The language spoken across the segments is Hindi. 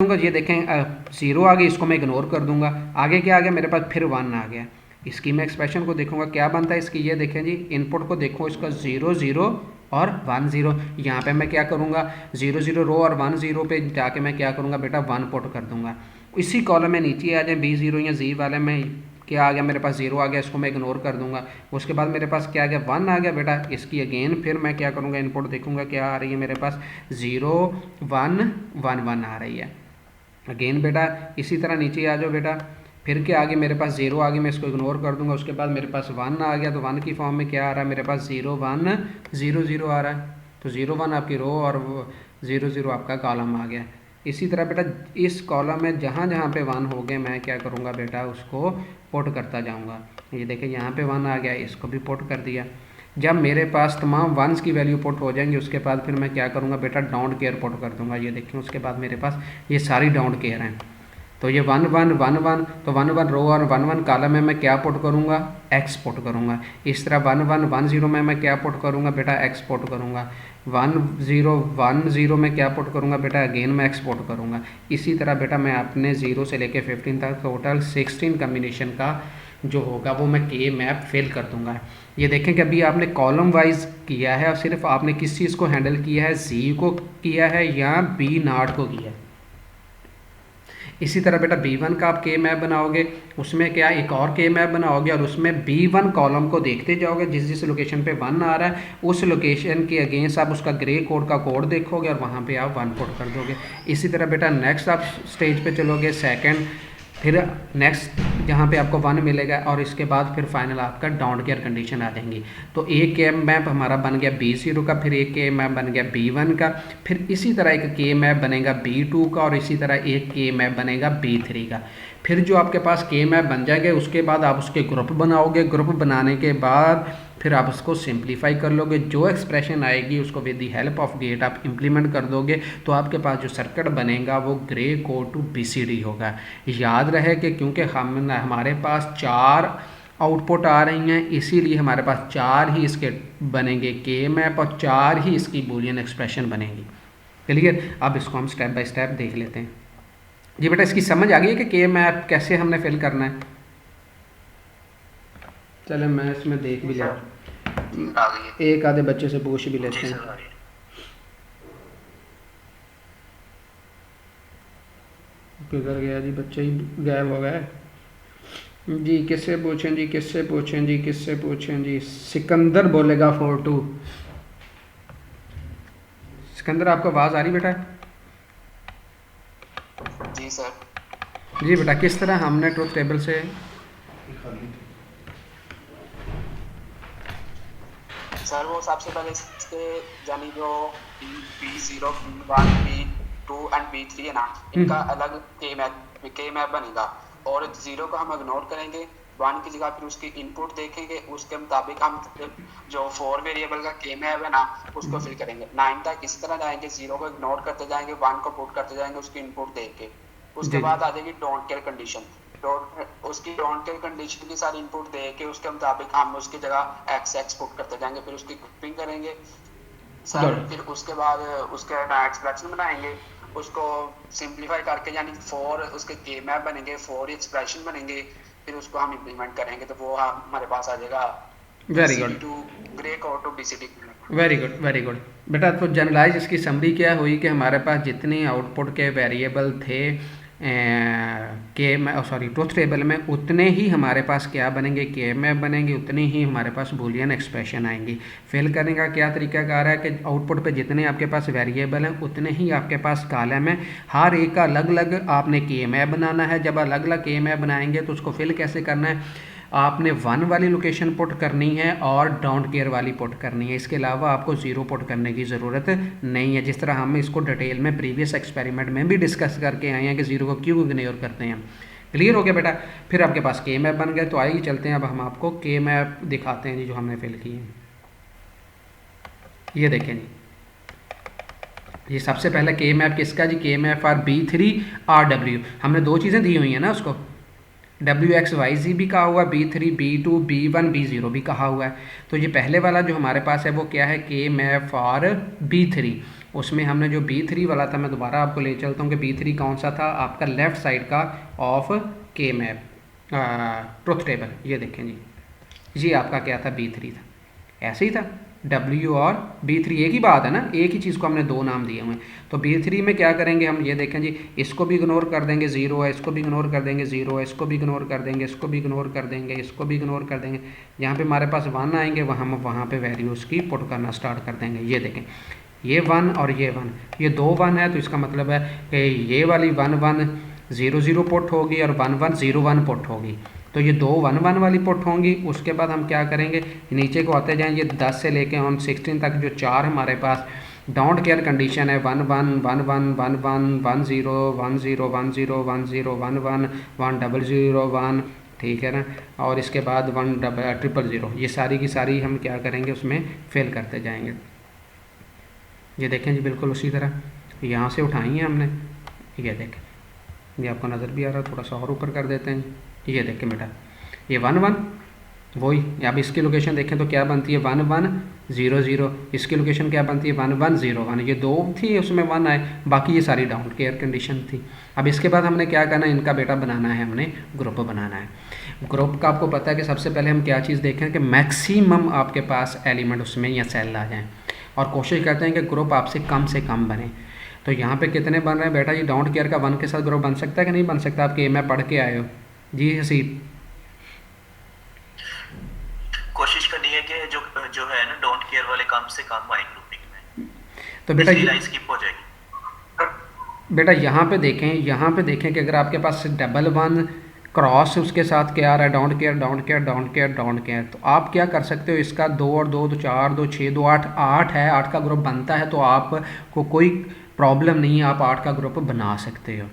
दूंगा, ये देखें 0 आ गई, इसको मैं इग्नोर कर दूंगा। आगे क्या आ गया मेरे पास, फिर 1 आ गया। इसकी मैं एक्सप्रेशन को देखूंगा क्या बनता है इसकी, ये देखें जी, इनपुट को देखो इसका 0 0 और 1 0। यहाँ पे मैं क्या करूँगा, 0 0 रो और 1 0 पे जाके मैं क्या करूँगा बेटा, 1 पुट कर दूंगा। इसी कॉलम में नीचे आ जाए B0 या Z वाले में क्या आ गया मेरे पास, 0 आ गया, इसको मैं इग्नोर कर दूंगा। उसके बाद मेरे पास क्या आ गया, 1 आ गया बेटा। इसकी अगेन फिर मैं क्या करूँगा, इनपुट देखूँगा क्या आ रही है मेरे पास, 0 1 1 1 आ रही है। अगेन बेटा इसी तरह नीचे आ जाओ बेटा, फिर क्या आ गया मेरे पास, 0 आ गया, मैं इसको इग्नोर कर दूंगा। उसके बाद मेरे पास 1 आ गया, तो 1 की फॉर्म में क्या आ रहा है मेरे पास, 0 1 0 0 आ रहा है। तो 0 1 आपकी रो और 0 0 आपका कॉलम आ गया। इसी तरह बेटा इस कॉलम में जहाँ जहाँ पे 1 हो गए मैं क्या करूँगा बेटा, उसको पुट करता जाऊँगा। ये देखिए यहाँ पे 1 आ गया, इसको भी पुट कर दिया। जब मेरे पास तमाम वंस की वैल्यू पुट हो जाएंगी उसके बाद फिर मैं क्या करूँगा बेटा, डोंट केयर पुट कर दूंगा। ये देखिए उसके बाद मेरे पास ये सारी डोंट केयर हैं। तो ये 1 1 1 1, तो 1 1 रो और 1 1 कॉलम में मैं क्या पुट करूँगा, एक्स पुट करूँगा। इस तरह 1 1 1 0 में मैं क्या पुट करूँगा बेटा, एक्स पुट करूँगा। 1 0 1 0 में क्या पुट करूँगा बेटा, अगेन मैं एक्स पुट करूँगा। इसी तरह बेटा मैं अपने 0 से लेके 15 तक टोटल 16 कम्बिनेशन का जो होगा वो मैं के मैप फिल कर दूंगा। ये देखें कि अभी आपने कॉलम वाइज किया है और सिर्फ आपने किस चीज़ को हैंडल किया है, जी को किया है या बी नॉट को किया है। इसी तरह बेटा B1 का आप के मैप बनाओगे, उसमें क्या एक और के मैप बनाओगे और उसमें B1 कॉलम को देखते जाओगे, जिस जिस लोकेशन पे 1 आ रहा है उस लोकेशन के अगेंस्ट आप उसका ग्रे कोड का कोड देखोगे और वहाँ पे आप 1 पुट कर दोगे। इसी तरह बेटा नेक्स्ट आप स्टेज पे चलोगे, सेकंड, फिर नेक्स्ट जहाँ पे आपको 1 मिलेगा और इसके बाद फिर फाइनल आपका डोंट केयर कंडीशन आ जाएंगी। तो एक के मैप हमारा बन गया B0 का, फिर एक के मैप बन गया B1 का, फिर इसी तरह एक के मैप बनेगा B2 का और इसी तरह एक के मैप बनेगा B3 का। फिर जो आपके पास के मैप बन जाएंगे उसके बाद आप उसके ग्रुप बनाओगे, ग्रुप बनाने के बाद फिर आप उसको सिंप्लीफाई कर लोगे, जो एक्सप्रेशन आएगी उसको with the help of gate आप इम्प्लीमेंट कर दोगे, तो आपके पास जो सर्किट बनेगा वो ग्रे कोड टू BCD होगा। याद रहे कि क्योंकि हमारे पास 4 आउटपुट आ रही हैं इसीलिए हमारे पास 4 ही इसके बनेंगे के मैप और 4 ही इसकी बूलियन एक्सप्रेशन बनेगी। क्लियर? अब इसको हम स्टेप बाय स्टेप देख लेते हैं। जी बेटा इसकी समझ आ गई है कि के मैप कैसे हमने फिल करना है? चले मैं इसमें देख भी लेता, एक आधे बच्चे से पूछ भी लेते हैं। किधर गया जी, बच्चे ही गायब हो गए जी। किससे पूछें जी, किससे पूछें जी, किससे पूछें जी? सिकंदर बोलेगा 42। सिकंदर आपको आवाज़ आ रही बेटा? जी सर। जी बेटा किस तरह हमने ट्रुथ टेबल से सर वो सबसे पहले इसके यानी जो B0 B1 B2 and B3 है ना, इनका अलग के मैप बनेगा और 0 को हम इग्नोर करेंगे, 1 की जगह फिर उसकी इनपुट देखेंगे, उसके मुताबिक हम जो 4 वेरिएबल का के मैप है ना उसको फिल करेंगे। 9 तक इस तरह जाएंगे, 0 को इग्नोर करते जाएंगे, 1 को पुट करते जाएंगे उसकी इनपुट देख के। उसके बाद आ जाएगी डोंट केयर कंडीशन, उसकी डोंट केयर कंडीशन की सारी इनपुट दे के उसके मुताबिक हम उसकी जगह एक्स पुट करते जाएंगे, फिर उसकी ग्रुपिंग करेंगे सर। फिर उसके बाद उसके एक्सप्रेशन बनाएंगे, उसको सिंप्लीफाई करके यानी 4 उसके के मैप बनेंगे, 4 एक्सप्रेशन बनेंगे, फिर उसको हम इम्प्लीमेंट करेंगे तो वो हमारे पास आ जाएगा very good to gray code to BCD। Very good very good बेटा। तो जनरलाइज इसकी समरी क्या हुई कि हमारे पास जितने आउटपुट के वेरिएबल थे के सॉरी ट्रुथ टेबल में उतने ही हमारे पास क्या बनेंगे, के मैप बनेंगे, उतने ही हमारे पास बूलियन एक्सप्रेशन आएंगी। फिल करने का क्या तरीका कार है कि आउटपुट पे जितने आपके पास वेरिएबल हैं उतने ही आपके पास कॉलम है, हर एक का अलग अलग आपने के मैप बनाना है। जब अलग अलग के मैप बनाएंगे तो उसको फिल कैसे करना है, आपने 1 वाली लोकेशन पुट करनी है और डोंट केयर वाली पुट करनी है, इसके अलावा आपको 0 पुट करने की ज़रूरत नहीं है। जिस तरह हम इसको डिटेल में प्रीवियस एक्सपेरिमेंट में भी डिस्कस करके आए हैं कि 0 को क्यों इग्नोर करते हैं। क्लियर हो गया बेटा? फिर आपके पास के मैप बन गए, तो आइए चलते हैं अब हम आपको के मैप दिखाते हैं जी जो हमने फिल किए। ये देखें जी, ये सबसे पहले के मैप किसका जी, के मैप फॉर B3 RW। हमने 2 चीज़ें दी हुई हैं ना, उसको WXYZ भी कहा हुआ है, B3 B2 B1 B0 भी कहा हुआ है। तो ये पहले वाला जो हमारे पास है वो क्या है, के मैप फॉर B3। उसमें हमने जो B3 वाला था, मैं दोबारा आपको ले चलता हूँ कि B3 कौन सा था आपका लेफ़्ट साइड का ऑफ के मैप ट्रुथ टेबल। ये देखें जी, ये आपका क्या था, B3 था। ऐसे ही था, W और B3 एक ही बात है ना, एक ही चीज़ को हमने दो नाम दिए हुए हैं। तो B3 में क्या करेंगे हम, ये देखें जी, इसको भी इग्नोर कर देंगे, 0 है, इसको भी इग्नोर कर देंगे, 0 है, इसको भी इग्नोर कर देंगे, इसको भी इग्नोर कर देंगे, इसको भी इग्नोर कर देंगे। जहाँ पे हमारे पास 1 आएंगे हम वहाँ पे वैल्यूज़ की पुट करना स्टार्ट कर देंगे। ये देखें, ये 1 और ये 1, ये दो 1 है, तो इसका मतलब है कि ये वाली 1 1 0 0 पुट होगी और 1 1 0 1 पुट होगी। तो ये दो 1 1 वाली पुट होंगी। उसके बाद हम क्या करेंगे, नीचे को आते जाएं, ये 10 से लेके ऑन 16 तक जो 4 हमारे पास डोंट केयर कंडीशन है, 1 1 1 1 1 1 1 0 1 0 1 0 1 0 1 1 1 0 0 1, ठीक है ना, और इसके बाद 1 0 0 0, ये सारी की सारी हम क्या करेंगे उसमें फिल करते जाएंगे। ये देखें जी, बिल्कुल उसी तरह यहाँ से उठाई है हमने, ये देखें, ये आपको नज़र भी आ रहा है, थोड़ा सा और ऊपर कर देते हैं। ये देखें बेटा, ये 1 1 वही, अब इसकी लोकेशन देखें तो क्या बनती है, 1 1 0 0, इसकी लोकेशन क्या बनती है, 1 1 0 1, ये दो थी उसमें 1 आए, बाकी ये सारी डाउन केयर कंडीशन थी। अब इसके बाद हमने क्या करना है, इनका बेटा बनाना है, हमने ग्रुप बनाना है। ग्रुप का आपको पता है कि सबसे पहले हम क्या चीज़ देखें कि मैक्सिमम आपके पास एलिमेंट उसमें या सेल आ जाएँ, और कोशिश करते हैं कि ग्रुप आपसे कम बने। तो यहाँ पे कितने बन रहे हैं बेटा, ये डोंट केयर का 1 के साथ ग्रुप बन सकता है कि नहीं बन सकता, आप के मैं पढ़ के आए हो जी हसीब? कोशिश करनी है कि जो जो है ना डोंट केयर वाले कम से कम आए ग्रुपिंग में, तो बेटा लाइन स्किप हो जाएगी। बेटा यहाँ पे देखें कि अगर आपके पास डबल 1 क्रॉस उसके साथ क्या आ रहा है, don't care don't care don't care don't care, तो आप क्या कर सकते हो, इसका 2 और 2 तो 4 2 6 2 8 8 है, 8 का ग्रुप बनता है, तो आपको कोई प्रॉब्लम नहीं है, आप 8 का ग्रुप बना सकते हो।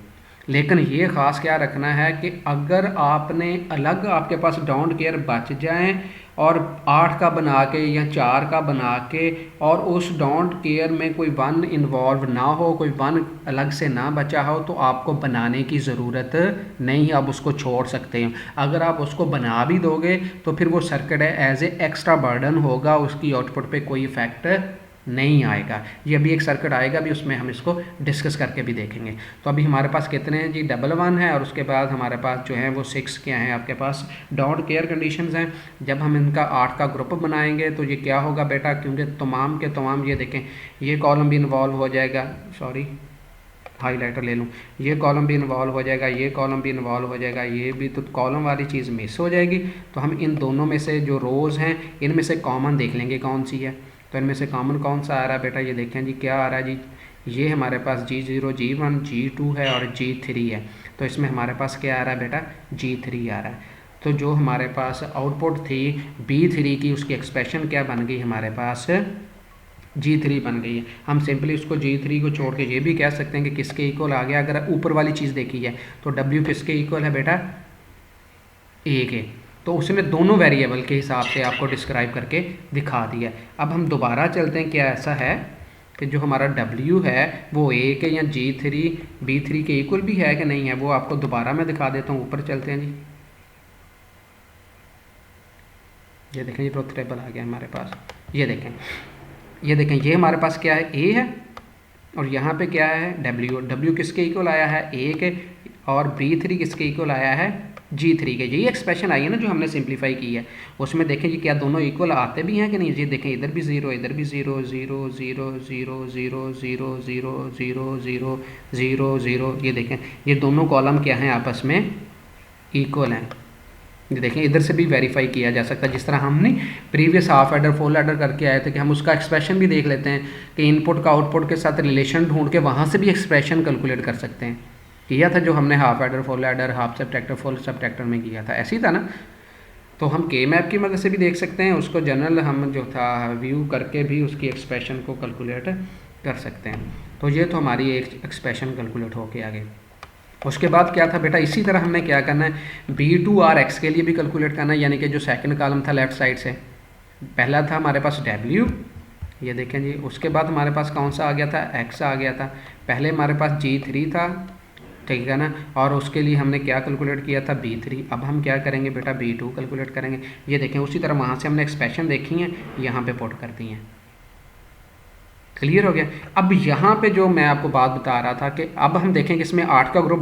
लेकिन ये ख़ास क्या रखना है कि अगर आपने अलग आपके पास डोंट केयर बच जाएं और 8 का बना के या 4 का बना के और उस डोंट केयर में कोई 1 इन्वॉल्व ना हो, कोई 1 अलग से ना बचा हो, तो आपको बनाने की ज़रूरत नहीं, आप उसको छोड़ सकते हैं। अगर आप उसको बना भी दोगे तो फिर वो सर्किट है एज ए एक्स्ट्रा बर्डन होगा, उसकी आउटपुट पे कोई इफेक्ट नहीं आएगा। ये अभी एक सर्किट आएगा भी, उसमें हम इसको डिस्कस करके भी देखेंगे। तो अभी हमारे पास कितने हैं जी, डबल 1 है, और उसके बाद हमारे पास जो है वो 6 क्या हैं आपके पास डोंट केयर कंडीशंस हैं। जब हम इनका 8 का ग्रुप बनाएंगे तो ये क्या होगा बेटा, क्योंकि तमाम के तमाम ये देखें, ये कॉलम भी इन्वॉल्व हो जाएगा, सॉरी हाईलाइटर ले लूँ, ये कॉलम भी इन्वॉल्व हो जाएगा, ये कॉलम भी इन्वॉल्व हो जाएगा, ये भी, तो कॉलम वाली चीज़ मिस हो जाएगी। तो हम इन दोनों में से जो रोज़ हैं इनमें से कॉमन देख लेंगे कौन सी है। तो इनमें से कॉमन कौन सा आ रहा है बेटा, ये देखें जी, क्या आ रहा है जी, ये हमारे पास G0 G1 G2 है और G3 है। तो इसमें हमारे पास क्या आ रहा है बेटा, G3 आ रहा है। तो जो हमारे पास आउटपुट थी B3 की, उसकी एक्सप्रेशन क्या बन गई, हमारे पास G3 बन गई है। हम सिंपली उसको G3 को छोड़ के ये भी कह सकते हैं कि किसके इक्वल आ गया। अगर ऊपर वाली चीज़ देखी है तो W किसके इक्वल है बेटा, A के। तो उसने दोनों वेरिएबल के हिसाब से आपको डिस्क्राइब करके दिखा दिया। अब हम दोबारा चलते हैं, क्या ऐसा है कि जो हमारा W है वो A के या G3 B3 के इक्वल भी है कि नहीं है, वो आपको दोबारा मैं दिखा देता हूँ। ऊपर चलते हैं जी, ये देखें ये ट्रुथ टेबल आ गया हमारे पास। ये देखें ये हमारे पास क्या है, A है, और यहाँ पे क्या है W किसके इक्वल आया है, A के, और B3 किसके इक्वल आया है, G3 के। यही एक्सप्रेशन आई है ना जो हमने सिंप्लीफाई की है। उसमें देखें जी क्या दोनों इक्वल आते भी हैं कि नहीं। ये देखें इधर भी 0 इधर भी 0 0 0 0 0 0 0 0 0 0 0, ये देखें ये दोनों कॉलम क्या हैं, आपस में इक्वल हैं। ये देखें इधर से भी वेरीफाई किया जा सकता है, जिस तरह हमने previous half adder full adder करके आए थे कि हम उसका एक्सप्रेशन भी देख लेते हैं कि इनपुट का आउटपुट के साथ रिलेशन ढूंढ के वहाँ से भी एक्सप्रेशन कैलकुलेट कर सकते हैं। किया था जो हमने half adder full adder half subtractor full subtractor में किया था, ऐसे ही था ना। तो हम के मैप की मदद से भी देख सकते हैं, उसको जनरल हम जो था व्यू करके भी उसकी एक्सप्रेशन को कैलकुलेट कर सकते हैं। तो ये तो हमारी एक एक्सप्रेशन कैलकुलेट होके आ गई। उसके बाद क्या था बेटा, इसी तरह हमने क्या करना है, B2RX के लिए भी कैलकुलेट करना है, यानी कि जो सेकंड कॉलम था लेफ्ट साइड से, पहला था हमारे पास W, ये देखें जी, उसके बाद हमारे पास कौन सा आ गया था, X आ गया था। पहले हमारे पास G3 था, ठीक है ना, और उसके लिए हमने क्या कैलकुलेट किया था, B3। अब हम क्या करेंगे बेटा, B2 कैलकुलेट करेंगे। ये देखें उसी तरह वहाँ से हमने एक्सप्रेशन देखी है, यहाँ पे पुट कर दी हैं। क्लियर हो गया। अब यहाँ पे जो मैं आपको बात बता रहा था कि अब हम देखें कि इसमें 8 का ग्रुप